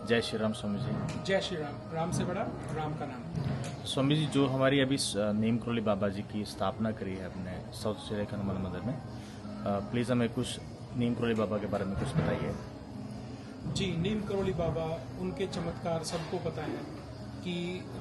जय श्री राम स्वामी जी। जय श्री राम। राम से बड़ा राम का नाम। स्वामी जी, जो हमारी अभी नीम करोली बाबा जी की स्थापना करी है अपने साउथ ऑस्ट्रेलिया के हनुमान मंदिर में, प्लीज़ हमें कुछ नीम करोली बाबा के बारे में कुछ बताइए। जी, नीम करोली बाबा, उनके चमत्कार सबको पता है कि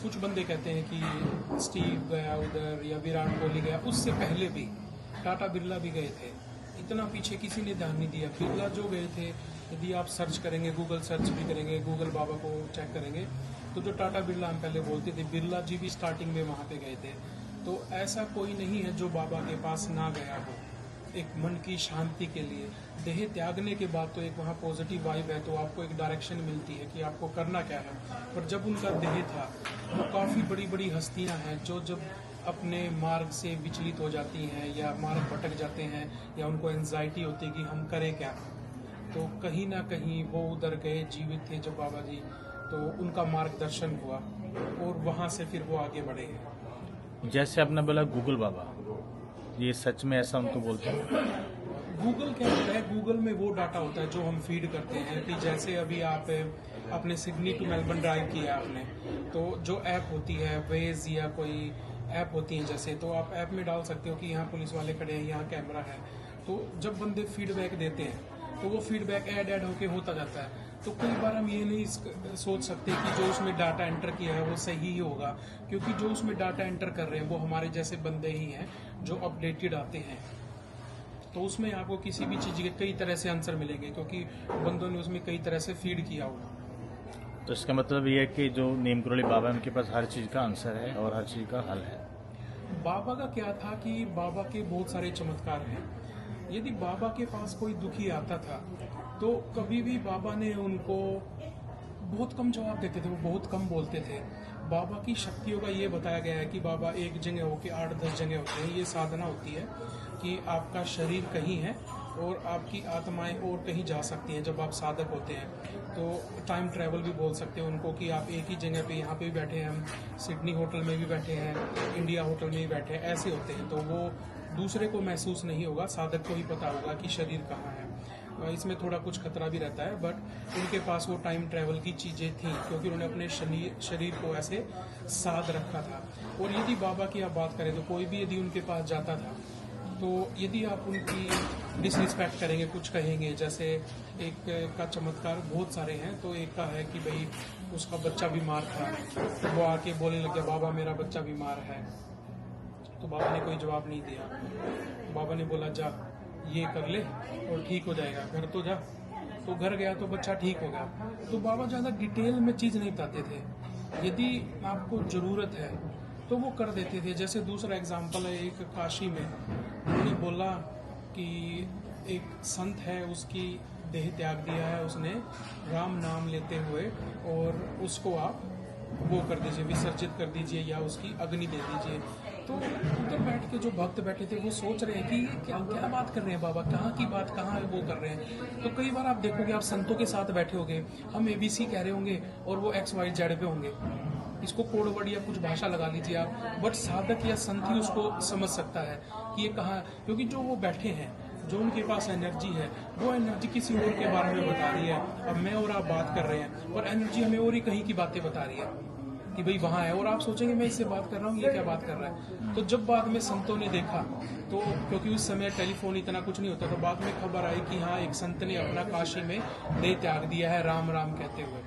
कुछ बंदे कहते हैं कि स्टीव गया उधर या विराट कोहली गया, उससे पहले भी टाटा बिरला भी गए थे। इतना पीछे किसी ने ध्यान नहीं दिया। बिरला जो गए थे, यदि आप सर्च करेंगे, गूगल सर्च भी करेंगे, गूगल बाबा को चेक करेंगे, तो जो टाटा बिरला हम पहले बोलते थे, बिरला जी भी स्टार्टिंग में वहाँ पे गए थे। तो ऐसा कोई नहीं है जो बाबा के पास ना गया हो एक मन की शांति के लिए। देह त्यागने के बाद तो एक वहाँ पॉजिटिव वाइब है, तो आपको एक डायरेक्शन मिलती है कि आपको करना क्या है। पर जब उनका देह था, वो काफ़ी बड़ी बड़ी हस्तियाँ हैं जो जब अपने मार्ग से विचलित हो जाती हैं या मार्ग भटक जाते हैं या उनको एंजाइटी होती है कि हम करें क्या, तो कहीं ना कहीं वो उधर गए, जीवित थे जब बाबा जी, तो उनका मार्गदर्शन हुआ और वहाँ से फिर वो आगे बढ़े हैं। जैसे आपने बोला गूगल बाबा, ये सच में ऐसा उनको बोलते हैं? गूगल क्या होता है? गूगल में वो डाटा होता है जो हम फीड करते हैं। कि जैसे अभी आपने सिडनी टू मेलबर्न ड्राइव किया आपने, तो जो ऐप होती है वेज या कोई ऐप होती है जैसे, तो आप ऐप में डाल सकते हो कि यहाँ पुलिस वाले खड़े हैं, यहाँ कैमरा है। तो जब बंदे फीडबैक देते हैं तो वो फीडबैक ऐड होके होता जाता है। तो कई बार हम ये नहीं सोच सकते कि जो उसमें डाटा एंटर किया है वो सही ही होगा, क्योंकि जो उसमें डाटा एंटर कर रहे हैं वो हमारे जैसे बंदे ही हैं जो अपडेटेड आते हैं। तो उसमें आपको किसी भी चीज़ के कई तरह से आंसर मिलेंगे, क्योंकि बंदों ने उसमें कई तरह से फीड किया होगा। तो इसका मतलब ये है कि जो नीम करोली बाबा है उनके पास हर चीज़ का आंसर है और हर चीज़ का हल है। बाबा का क्या था कि बाबा के बहुत सारे चमत्कार हैं। यदि बाबा के पास कोई दुखी आता था तो कभी भी बाबा ने उनको बहुत कम जवाब देते थे, वो बहुत कम बोलते थे। बाबा की शक्तियों का ये बताया गया है कि बाबा एक जगह होके 8-10 जगह होते हैं। ये साधना होती है कि आपका शरीर कहीं है और आपकी आत्माएं और कहीं जा सकती हैं जब आप साधक होते हैं। तो टाइम ट्रैवल भी बोल सकते हैं उनको कि आप एक ही जगह पे, यहाँ पे भी बैठे हैं हम, सिडनी होटल में भी बैठे हैं, इंडिया होटल में भी बैठे हैं, ऐसे होते हैं। तो वो दूसरे को महसूस नहीं होगा, साधक को ही पता होगा कि शरीर कहाँ है। इसमें थोड़ा कुछ खतरा भी रहता है, बट उनके पास वो टाइम ट्रैवल की चीज़ें थी क्योंकि उन्होंने अपने शरीर को ऐसे साध रखा था। और यदि बाबा की आप बात करें तो कोई भी यदि उनके पास जाता था, तो यदि आप उनकी डिसरिस्पेक्ट करेंगे, कुछ कहेंगे, जैसे एक का चमत्कार बहुत सारे हैं, तो एक का है कि भाई उसका बच्चा बीमार था, तो वो आके बोलने लग गया, बाबा मेरा बच्चा बीमार है। तो बाबा ने कोई जवाब नहीं दिया। बाबा ने बोला जा ये कर ले और ठीक हो जाएगा, घर तो जा। तो घर गया तो बच्चा ठीक हो गया। तो बाबा ज़्यादा डिटेल में चीज़ नहीं बताते थे। यदि आपको ज़रूरत है तो वो कर देते थे। जैसे दूसरा एग्जाम्पल है, एक काशी में उन्होंने बोला कि एक संत है, उसकी देह त्याग दिया है उसने राम नाम लेते हुए, और उसको आप वो कर दीजिए, विसर्जित कर दीजिए या उसकी अग्नि दे दीजिए। तो उधर बैठ के जो भक्त बैठे थे वो सोच रहे हैं कि ये क्या क्या बात कर रहे हैं बाबा, कहाँ की बात कहाँ वो कर रहे हैं। तो कई बार आप देखोगे, आप संतों के साथ बैठे होंगे, हम ABC कह रहे होंगे और वो XYZ पे होंगे। इसको कोड वर्ड या कुछ भाषा लगा लीजिए आप, बट साधक या संत ही उसको समझ सकता है कि ये कहाँ, क्योंकि जो वो बैठे हैं, जो उनके पास एनर्जी है, वो एनर्जी किसी और के बारे में बता रही है। अब मैं और आप बात कर रहे हैं और एनर्जी हमें और ही कहीं की बातें बता रही है कि भाई वहाँ है, और आप सोचेंगे मैं इससे बात कर रहा हूँ, ये क्या बात कर रहा है। तो जब बाद में संतों ने देखा, तो क्योंकि उस समय टेलीफोन इतना कुछ नहीं होता, तो बाद में खबर आई कि हाँ एक संत ने अपना काशी में देह त्याग दिया है राम राम कहते हुए।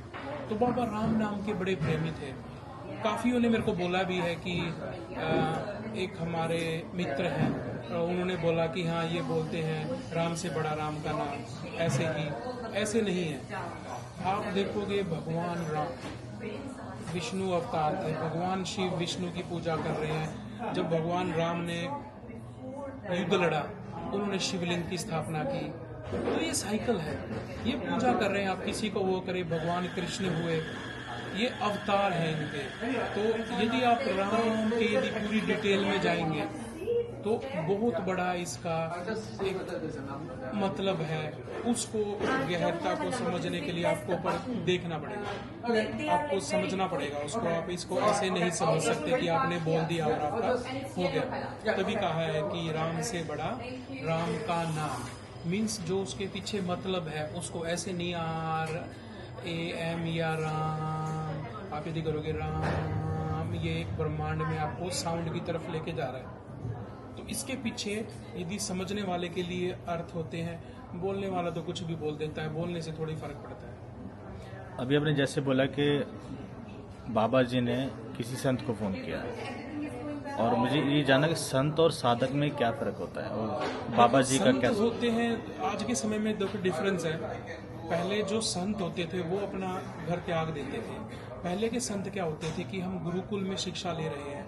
तो बाबा राम नाम के बड़े प्रेमी थे। काफ़ियों ने मेरे को बोला भी है कि एक हमारे मित्र हैं, उन्होंने बोला कि हाँ ये बोलते हैं राम से बड़ा राम का नाम, ऐसे ही। ऐसे नहीं है। आप देखोगे भगवान राम विष्णु अवतार थे, भगवान शिव विष्णु की पूजा कर रहे हैं। जब भगवान राम ने युद्ध लड़ा, उन्होंने शिवलिंग की स्थापना की। तो ये साइकिल है, ये पूजा कर रहे हैं। आप किसी को वो करें, भगवान कृष्ण हुए, ये अवतार हैं इनके। तो यदि आप राम के यदि पूरी डिटेल में जाएंगे तो बहुत बड़ा इसका एक मतलब है। उसको गहरता को समझने के लिए आपको पर देखना पड़ेगा, आपको समझना पड़ेगा उसको। आप इसको ऐसे नहीं समझ सकते कि आपने बोल दिया और आपका हो गया। तभी कहा है कि राम से बड़ा राम का नाम, मीन्स जो उसके पीछे मतलब है उसको ऐसे नहीं यार AM या राम, आप यदि करोगे राम, ये एक ब्रह्मांड में आपको साउंड की तरफ लेके जा रहा है। तो इसके पीछे यदि समझने वाले के लिए अर्थ होते हैं, बोलने वाला तो कुछ भी बोल देता है, बोलने से थोड़ी फर्क पड़ता है। अभी आपने जैसे बोला कि बाबा जी ने किसी संत को फ़ोन किया, और मुझे ये जानना कि संत और साधक में क्या फ़र्क होता है, और बाबा जी का संत क्या होते हैं आज के समय में देखो डिफरेंस है। पहले जो संत होते थे वो अपना घर त्याग देते थे। पहले के संत क्या होते थे कि हम गुरुकुल में शिक्षा ले रहे हैं,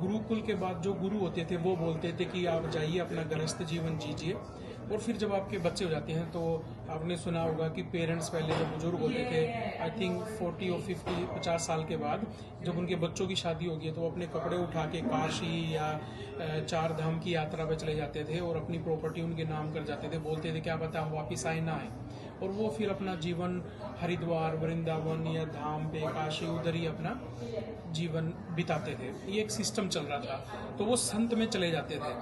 गुरुकुल के बाद जो गुरु होते थे वो बोलते थे कि आप जाइए अपना गृहस्थ जीवन जीजिए, और फिर जब आपके बच्चे हो जाते हैं तो आपने सुना होगा कि पेरेंट्स पहले जब बुजुर्ग होते थे, आई थिंक 40 और 50 साल के बाद जब उनके बच्चों की शादी होगी है तो वो अपने कपड़े उठा के काशी या 4 धाम की यात्रा पे चले जाते थे और अपनी प्रॉपर्टी उनके नाम कर जाते थे। बोलते थे क्या पता हम वापिस आए ना आए, और वो फिर अपना जीवन हरिद्वार, वृंदावन या धाम पे काशी उधर ही अपना जीवन बिताते थे। ये एक सिस्टम चल रहा था, तो वो संत में चले जाते थे।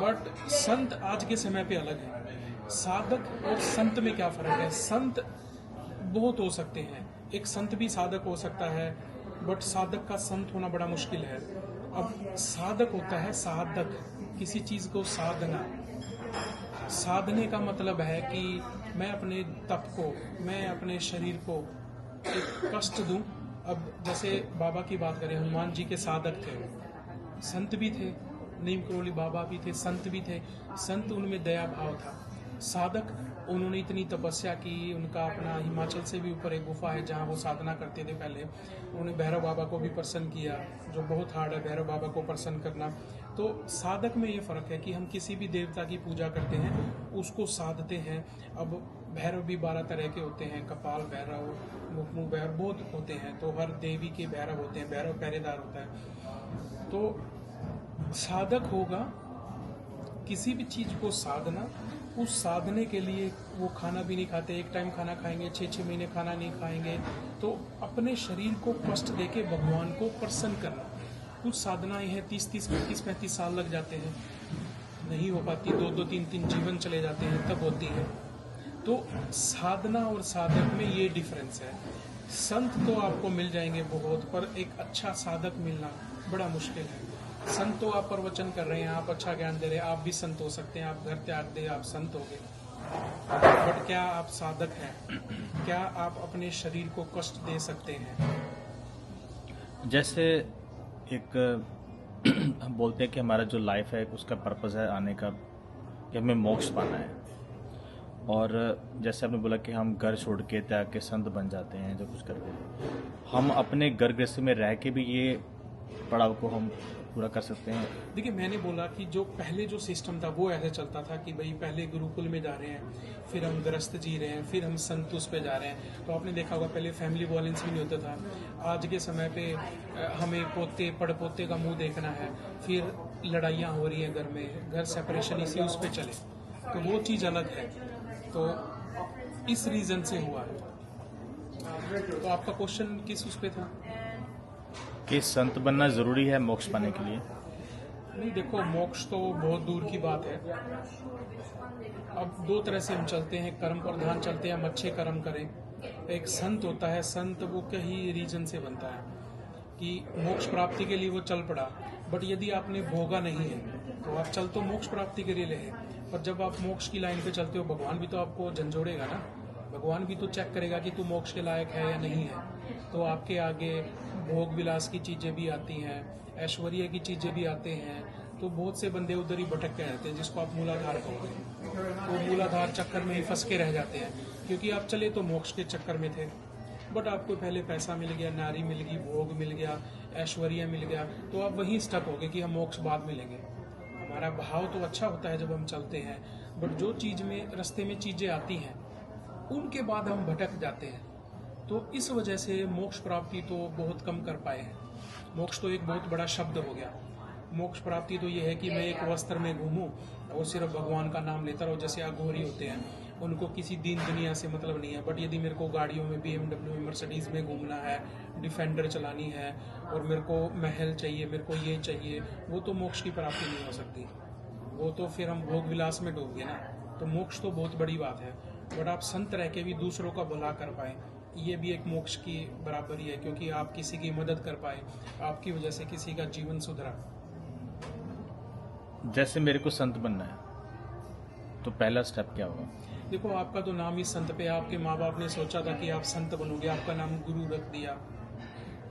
बट संत आज के समय पे अलग है। साधक और संत में क्या फर्क है? संत बहुत हो सकते हैं, एक संत भी साधक हो सकता है, बट साधक का संत होना बड़ा मुश्किल है। अब साधक होता है साधक, किसी चीज को साधना। साधने का मतलब है कि मैं अपने तप को, मैं अपने शरीर को एक कष्ट दूं। अब जैसे बाबा की बात करें, हनुमान जी के साधक थे, संत भी थे, नीम करोली बाबा भी थे, संत भी थे। संत उनमें दया भाव था। साधक उन्होंने इतनी तपस्या की, उनका अपना हिमाचल से भी ऊपर एक गुफा है जहाँ वो साधना करते थे पहले। उन्होंने भैरव बाबा को भी प्रसन्न किया, जो बहुत हार्ड है भैरव बाबा को प्रसन्न करना। तो साधक में ये फ़र्क है कि हम किसी भी देवता की पूजा करते हैं, उसको साधते हैं। अब भैरव भी 12 तरह के होते हैं, कपाल भैरव, मुखमुख भैरव, बहुत होते हैं। तो हर देवी के भैरव होते हैं, भैरव पहरेदार होता है। तो साधक होगा किसी भी चीज़ को साधना, उस साधने के लिए वो खाना भी नहीं खाते, एक टाइम खाना खाएंगे, 6-6 महीने खाना नहीं खाएंगे। तो अपने शरीर को कष्ट देके भगवान को प्रसन्न करना। कुछ साधनाएं हैं 30-30, 35-35 साल लग जाते हैं, नहीं हो पाती, 2-2, 3-3 जीवन चले जाते हैं तब होती है। तो साधना और साधक में ये डिफरेंस है। संत तो आपको मिल जाएंगे बहुत, पर एक अच्छा साधक मिलना बड़ा मुश्किल है। संत तो आप प्रवचन कर रहे हैं, आप अच्छा ज्ञान दे रहे हैं, आप भी संत हो सकते हैं, आप घर त्याग दे आप संत हो गए, बट क्या आप साधक हैं? क्या आप अपने शरीर को कष्ट दे सकते हैं? जैसे एक हम बोलते हैं कि हमारा जो लाइफ है उसका पर्पस है आने का, कि हमें मोक्ष पाना है। और जैसे आपने बोला कि हम घर छोड़ के त्याग के संत बन जाते हैं, जो कुछ करते हैं, हम अपने घर गृहस्थी में रह के भी ये पड़ाव को हम पूरा कर सकते हैं। देखिए, मैंने बोला कि जो पहले जो सिस्टम था वो ऐसे चलता था कि भाई पहले गुरुकुल में जा रहे हैं, फिर हम गृहस्थ जी रहे हैं, फिर हम संतुष पे जा रहे हैं। तो आपने देखा होगा पहले फैमिली वायलेंस भी नहीं होता था। आज के समय पे हमें पोते पड़पोते का मुंह देखना है, फिर लड़ाइयाँ हो रही हैं घर में, घर सेपरेशन इसी उस पर चले, तो वो चीज़ अलग है। तो इस रीज़न से हुआ है। तो आपका क्वेश्चन किस उस पे था? कि संत बनना ज़रूरी है मोक्ष पाने के लिए? नहीं, देखो, मोक्ष तो बहुत दूर की बात है। अब 2 तरह से हम चलते हैं, कर्म प्रधान चलते हैं, हम अच्छे कर्म करें। एक संत होता है, संत वो कई रीजन से बनता है कि मोक्ष प्राप्ति के लिए वो चल पड़ा, बट यदि आपने भोगा नहीं है तो आप चल तो मोक्ष प्राप्ति के लिए रहे, पर जब आप मोक्ष की लाइन पे चलते हो, भगवान भी तो आपको झंझोड़ेगा ना। भगवान भी तो चेक करेगा कि तू मोक्ष के लायक है या नहीं है। तो आपके आगे भोग विलास की चीज़ें भी आती हैं, ऐश्वर्य की चीज़ें भी आते हैं। तो बहुत से बंदे उधर ही भटक के रहते हैं, जिसको आप मूलाधार कहोगे। तो मूलाधार चक्कर में ही फंस के रह जाते हैं, क्योंकि आप चले तो मोक्ष के चक्कर में थे, बट आपको पहले पैसा मिल गया, नारी मिल गई, भोग मिल गया, ऐश्वर्य मिल गया, तो आप वहीं स्टक हो गए कि हम मोक्ष बाद मिलेंगे। हमारा भाव तो अच्छा होता है जब हम चलते हैं, बट जो चीज़ में रास्ते में चीज़ें आती हैं उनके बाद हम भटक जाते हैं। तो इस वजह से मोक्ष प्राप्ति तो बहुत कम कर पाए हैं। मोक्ष तो एक बहुत बड़ा शब्द हो गया। मोक्ष प्राप्ति तो ये है कि मैं एक वस्त्र में घूमूं और सिर्फ भगवान का नाम लेता रहूं। जैसे अघोरी होते हैं, उनको किसी दीन दुनिया से मतलब नहीं है, बट यदि मेरे को गाड़ियों में BMW में मर्सिडीज में घूमना है, डिफेंडर चलानी है, और मेरे को महल चाहिए, मेरे को ये चाहिए, वो तो मोक्ष की प्राप्ति नहीं हो सकती। वो तो फिर हम भोग विलास में डूब गए ना। तो मोक्ष तो बहुत बड़ी बात है, बट आप संत रह के भी दूसरों का भला कर पाए, ये भी एक मोक्ष की बराबर ही है, क्योंकि आप किसी की मदद कर पाए, आपकी वजह से किसी का जीवन सुधरा। जैसे मेरे को संत बनना है तो पहला स्टेप क्या होगा? देखो, आपका तो नाम ही संत पे, आपके माँ बाप ने सोचा था कि आप संत बनोगे, आपका नाम गुरु रख दिया।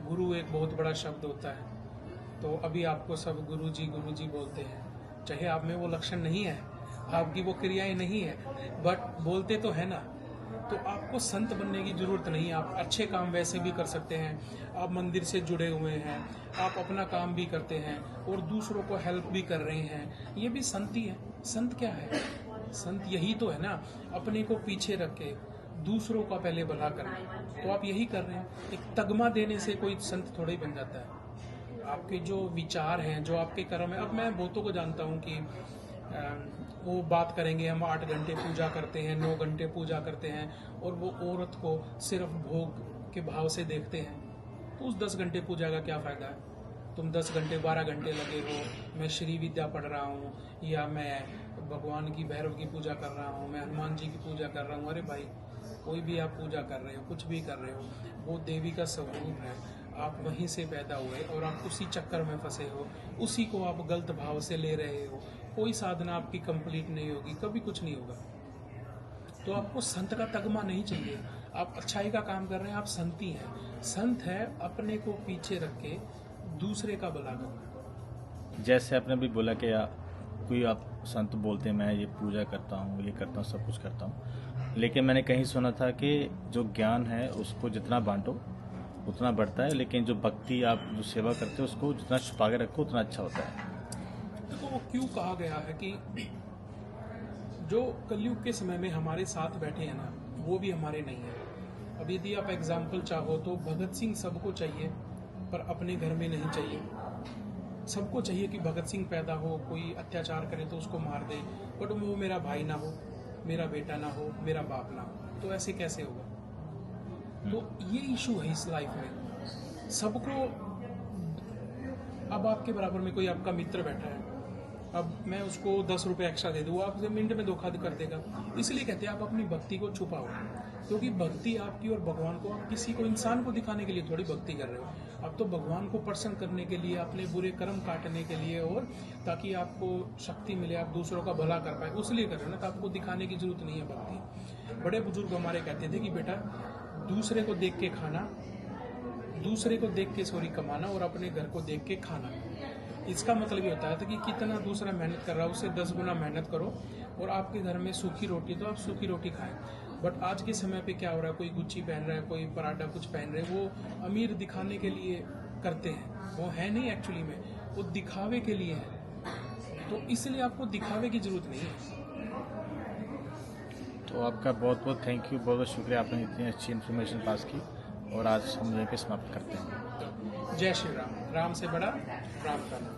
गुरु एक बहुत बड़ा शब्द होता है, तो अभी आपको सब गुरु जी बोलते हैं। चाहे आप में वो लक्षण नहीं है, आपकी वो क्रियाएं नहीं है, बट बोलते तो है ना। तो आपको संत बनने की जरूरत नहीं, आप अच्छे काम वैसे भी कर सकते हैं। आप मंदिर से जुड़े हुए हैं, आप अपना काम भी करते हैं और दूसरों को हेल्प भी कर रहे हैं, ये भी संत ही है। संत क्या है? संत यही तो है ना, अपने को पीछे रख के दूसरों का पहले भला करना। तो आप यही कर रहे हैं। एक तगमा देने से कोई संत थोड़ा ही बन जाता है। आपके जो विचार हैं, जो आपके कर्म है, अब मैं बहुतों को जानता हूँ कि वो बात करेंगे, हम 8 घंटे पूजा करते हैं, 9 घंटे पूजा करते हैं, और वो औरत को सिर्फ भोग के भाव से देखते हैं। तो उस 10 घंटे पूजा का क्या फ़ायदा है? तुम 10 घंटे 12 घंटे लगे हो, मैं श्री विद्या पढ़ रहा हूँ, या मैं भगवान की भैरव की पूजा कर रहा हूँ, मैं हनुमान जी की पूजा कर रहा हूँ। अरे भाई, कोई भी आप पूजा कर रहे हो, कुछ भी कर रहे हो, वो देवी का स्वरूप है। आप वहीं से पैदा हुए और आप उसी चक्कर में फंसे हो, उसी को आप गलत भाव से ले रहे हो। कोई साधना आपकी कंप्लीट नहीं होगी, कभी कुछ नहीं होगा। तो आपको संत का तगमा नहीं चाहिए। आप अच्छाई का काम कर रहे हैं, आप संती हैं। संत है अपने को पीछे रख के दूसरे का भला करना। जैसे आपने भी बोला कि कोई आप संत बोलते हैं मैं ये पूजा करता हूँ, ये करता हूँ, सब कुछ करता हूँ, लेकिन मैंने कहीं सुना था कि जो ज्ञान है उसको जितना बांटो उतना बढ़ता है, लेकिन जो भक्ति आप जो सेवा करते हो उसको जितना छुपा के रखो उतना अच्छा होता है। देखो, वो क्यों कहा गया है कि जो कलयुग के समय में हमारे साथ बैठे हैं ना, वो भी हमारे नहीं है। अब यदि आप एग्जाम्पल चाहो तो भगत सिंह सबको चाहिए, पर अपने घर में नहीं चाहिए। सबको चाहिए कि भगत सिंह पैदा हो, कोई अत्याचार करे तो उसको मार दे, बट वो मेरा भाई ना हो, मेरा बेटा ना हो, मेरा बाप ना हो। तो ऐसे कैसे होगा? तो ये इशू है इस लाइफ में। सबको, अब आपके बराबर में कोई आपका मित्र बैठा है, अब मैं उसको 10 रुपये एक्स्ट्रा दे दूँ, वो आपसे मिनट में धोखा कर देगा। इसलिए कहते हैं आप अपनी भक्ति को छुपाओ, क्योंकि भक्ति आपकी और भगवान को, आप किसी को, इंसान को दिखाने के लिए थोड़ी भक्ति कर रहे हो। आप तो भगवान को प्रसन्न करने के लिए, अपने बुरे कर्म काटने के लिए, और ताकि आपको शक्ति मिले, आप दूसरों का भला कर पाए, उसलिए कर रहे हो ना। तो आपको दिखाने की जरूरत नहीं है भक्ति। बड़े बुजुर्ग हमारे कहते थे कि बेटा, दूसरे को देख के खाना, दूसरे को देख के कमाना, और अपने घर को देख के खाना। इसका मतलब ये होता है कि कितना दूसरा मेहनत कर रहा है उससे 10 गुना मेहनत करो, और आपके घर में सूखी रोटी तो आप सूखी रोटी खाएं। बट आज के समय पे क्या हो रहा है, कोई गुच्ची पहन रहा है, कोई पराठा कुछ पहन रहे हैं, वो अमीर दिखाने के लिए करते हैं, वो है नहीं एक्चुअली में, वो दिखावे के लिए है। तो इसलिए आपको दिखावे की जरूरत नहीं है। तो आपका बहुत बहुत थैंक यू, बहुत बहुत शुक्रिया, आपने इतनी अच्छी इन्फॉर्मेशन पास की, और आज हम यहीं पे समाप्त करते हैं। जय श्री राम। राम से बड़ा राम का नाम।